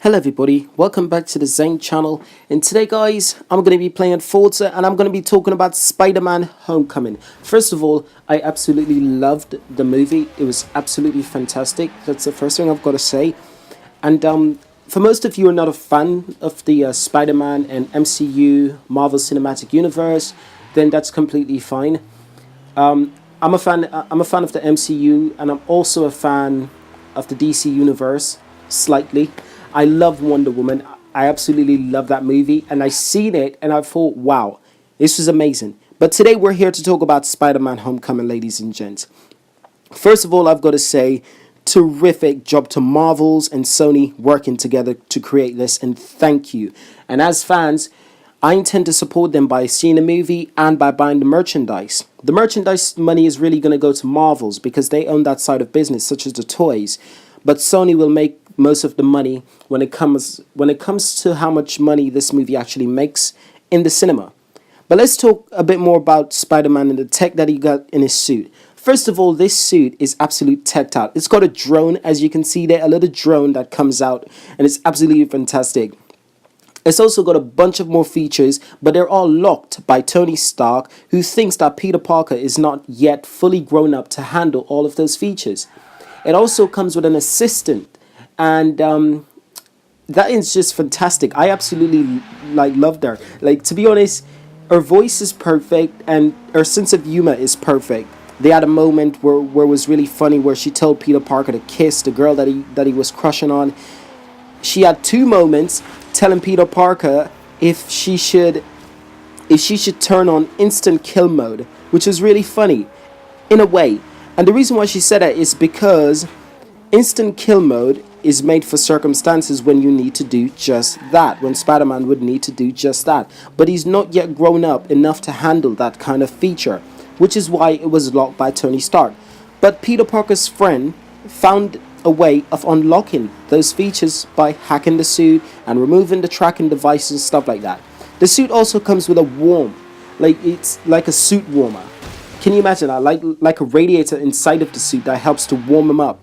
Hello everybody, welcome back to the Zane channel, and today guys, I'm going to be playing Forza and I'm going to be talking about Spider-Man Homecoming. First of all, I absolutely loved the movie. It was absolutely fantastic. That's the first thing I've got to say. And for most of you who are not a fan of the Spider-Man and MCU, Marvel Cinematic Universe, then that's completely fine. I'm a fan of the MCU, and I'm also a fan of the DC Universe, slightly. I love Wonder Woman. I absolutely love that movie, and I seen it and I thought, wow, this was amazing. But today we're here to talk about Spider-Man Homecoming, ladies and gents. First of all, I've got to say, terrific job to Marvels and Sony working together to create this, and thank you. And as fans, I intend to support them by seeing the movie and by buying the merchandise. The merchandise money is really going to go to Marvels because they own that side of business, such as the toys. But Sony will make most of the money when it comes to how much money this movie actually makes in the cinema. But let's talk a bit more about Spider-Man and the tech that he got in his suit. First of all, this suit is absolute teched out. It's got a drone, as you can see there, a little drone that comes out, and it's absolutely fantastic. It's also got a bunch of more features, but they're all locked by Tony Stark, who thinks that Peter Parker is not yet fully grown up to handle all of those features. It also comes with an assistant, and that is just fantastic. I absolutely loved her. To be honest, her voice is perfect and her sense of humor is perfect. They had a moment where it was really funny, where she told Peter Parker to kiss the girl that he was crushing on. She had two moments telling Peter Parker if she should turn on instant kill mode, which is really funny in a way. And the reason why she said that is because instant kill mode is made for circumstances when you need to do just that, when Spider-Man would need to do just that. But he's not yet grown up enough to handle that kind of feature, which is why it was locked by Tony Stark. But Peter Parker's friend found a way of unlocking those features by hacking the suit and removing the tracking devices and stuff like that. The suit also comes with a warm, it's like a suit warmer. Can you imagine that? Like a radiator inside of the suit that helps to warm him up.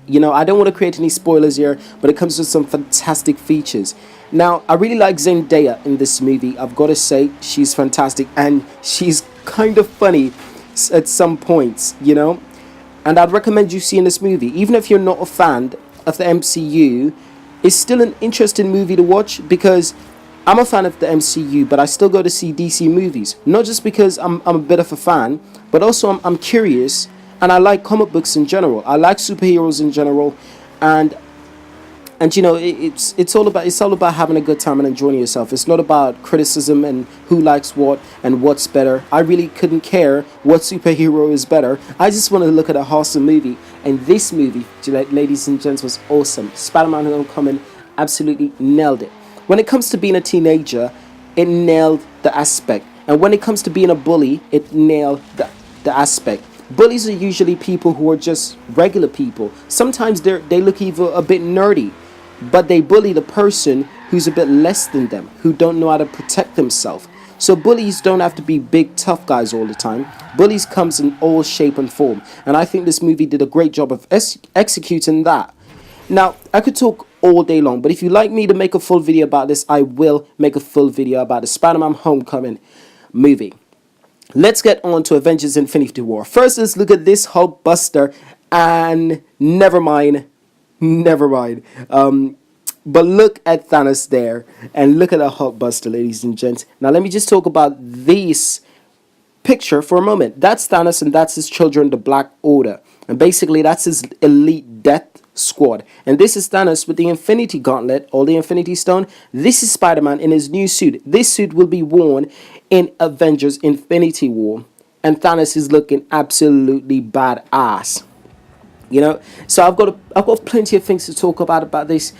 You know, I don't want to create any spoilers here, but it comes with some fantastic features. Now, I really like Zendaya in this movie. I've got to say, she's fantastic, and she's kind of funny at some points, you know. And I'd recommend you seeing this movie. Even if you're not a fan of the MCU, it's still an interesting movie to watch, because I'm a fan of the MCU, but I still go to see DC movies. Not just because I'm a bit of a fan, but also I'm curious, and I like comic books in general. I like superheroes in general, and you know, it's all about having a good time and enjoying yourself. It's not about criticism and who likes what and what's better. I really couldn't care what superhero is better. I just want to look at a awesome movie, and this movie, ladies and gents, was awesome. Spider-Man Homecoming absolutely nailed it. When it comes to being a teenager, it nailed the aspect. And when it comes to being a bully, it nailed the aspect. Bullies are usually people who are just regular people. Sometimes they look even a bit nerdy, but they bully the person who's a bit less than them, who don't know how to protect themselves. So bullies don't have to be big, tough guys all the time. Bullies comes in all shape and form. And I think this movie did a great job of executing that. Now, I could talk all day long, but if you'd like me to make a full video about this, I will make a full video about the Spider-Man Homecoming movie. Let's get on to Avengers Infinity War. First, let's look at this Hulk Buster, and never mind. But look at Thanos there, and look at the Hulk Buster, ladies and gents. Now, let me just talk about this picture for a moment. That's Thanos, and that's his children, the Black Order. And basically, that's his elite death squad. And this is Thanos with the Infinity Gauntlet, or the Infinity Stone. This is Spider-Man in his new suit. This suit will be worn in Avengers Infinity War. And Thanos is looking absolutely badass. You know, so I've got plenty of things to talk about this.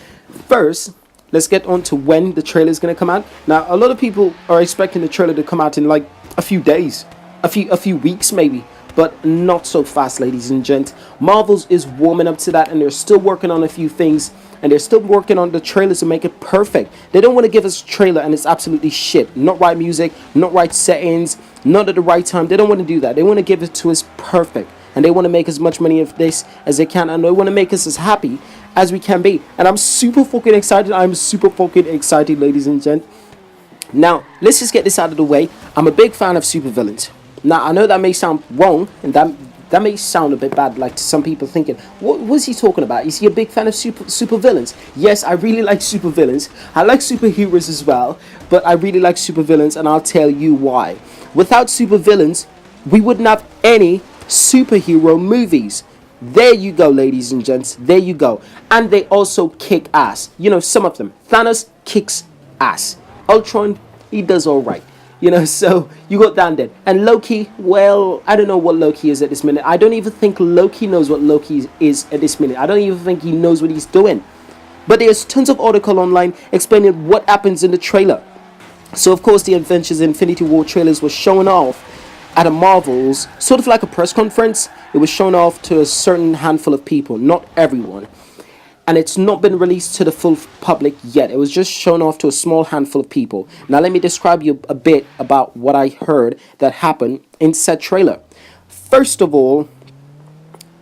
First, let's get on to when the trailer is going to come out. Now, a lot of people are expecting the trailer to come out in like a few days, a few weeks maybe. But not so fast, ladies and gents. Marvel's is warming up to that, and they're still working on a few things, and they're still working on the trailers to make it perfect. They don't want to give us a trailer and it's absolutely shit. Not right music, not right settings, not at the right time. They don't want to do that. They want to give it to us perfect, and they want to make as much money of this as they can, and they want to make us as happy as we can be. And I'm super fucking excited. I'm super fucking excited, ladies and gents. Now, let's just get this out of the way. I'm a big fan of supervillains. Now, I know that may sound wrong, and that may sound a bit bad, like to some people thinking, what was he talking about? Is he a big fan of supervillains? Yes, I really like supervillains. I like superheroes as well, but I really like supervillains, and I'll tell you why. Without supervillains, we wouldn't have any superhero movies. There you go, ladies and gents. There you go. And they also kick ass. You know, some of them. Thanos kicks ass. Ultron, he does all right. You know, so you got that then. And Loki, well, I don't know what Loki is at this minute. I don't even think Loki knows what Loki is at this minute. I don't even think he knows what he's doing. But there's tons of article online explaining what happens in the trailer. So, of course, the Avengers Infinity War trailers were shown off at a Marvel's, sort of like a press conference. It was shown off to a certain handful of people, not everyone. And it's not been released to the full public yet. It was just shown off to a small handful of people. Now let me describe you a bit about what I heard that happened in said trailer. First of all,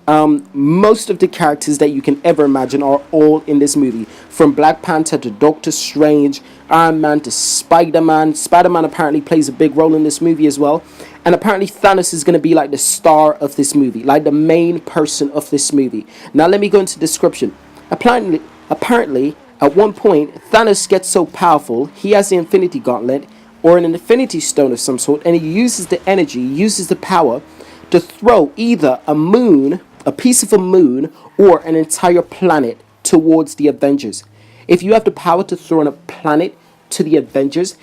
most of the characters that you can ever imagine are all in this movie. From Black Panther to Doctor Strange, Iron Man to Spider-Man. Spider-Man apparently plays a big role in this movie as well. And apparently Thanos is going to be like the star of this movie, like the main person of this movie. Now let me go into description. Apparently, at one point, Thanos gets so powerful, he has the Infinity Gauntlet, or an Infinity Stone of some sort, and he uses the energy, uses the power, to throw either a moon, a piece of a moon, or an entire planet towards the Avengers. If you have the power to throw a planet to the Avengers,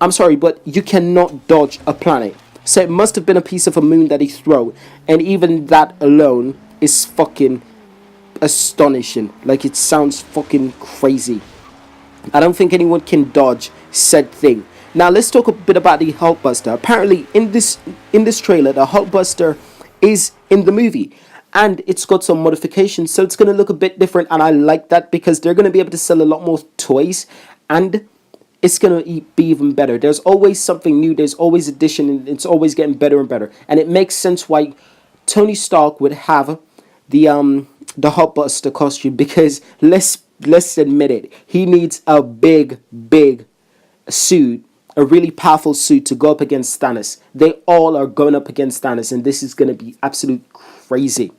I'm sorry, but you cannot dodge a planet. So it must have been a piece of a moon that he threw, and even that alone is fucking astonishing. Like, it sounds fucking crazy. I don't think anyone can dodge said thing. Now let's talk a bit about the Hulkbuster. Apparently in this trailer, the Hulkbuster is in the movie, and it's got some modifications, so it's going to look a bit different, and I like that because they're going to be able to sell a lot more toys, and it's going to be even better. There's always something new, there's always addition, and it's always getting better and better, and it makes sense why Tony Stark would have the Hulkbuster costume, because let's admit it, he needs a big suit, a really powerful suit to go up against Thanos. They all are going up against Thanos, and this is going to be absolute crazy.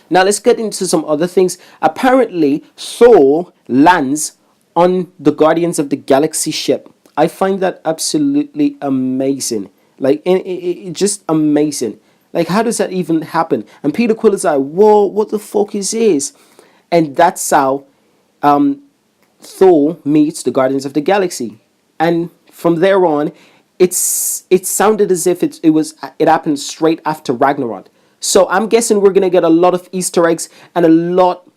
Now let's get into some other things. Apparently Thor lands on the Guardians of the Galaxy ship. I find that absolutely amazing. Like, it just amazing. Like, how does that even happen? And Peter Quill is like, whoa, what the fuck is this? And that's how Thor meets the Guardians of the Galaxy. And from there on, it sounded as if it happened straight after Ragnarok. So I'm guessing we're going to get a lot of Easter eggs and a lot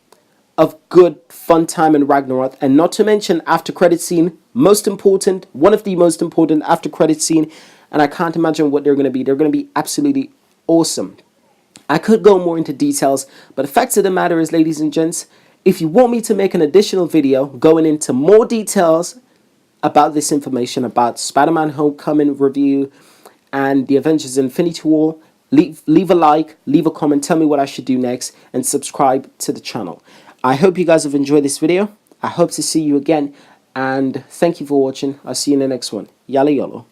of good fun time in Ragnarok. And not to mention after credit scene, most important, one of the most important after credit scene. And I can't imagine what they're going to be. They're going to be absolutely awesome. I could go more into details, but the fact of the matter is, ladies and gents, if you want me to make an additional video going into more details about this information, about Spider-Man Homecoming review and the Avengers Infinity War, leave a like, leave a comment, tell me what I should do next, and subscribe to the channel. I hope you guys have enjoyed this video. I hope to see you again, and thank you for watching. I'll see you in the next one. Yalla yolo.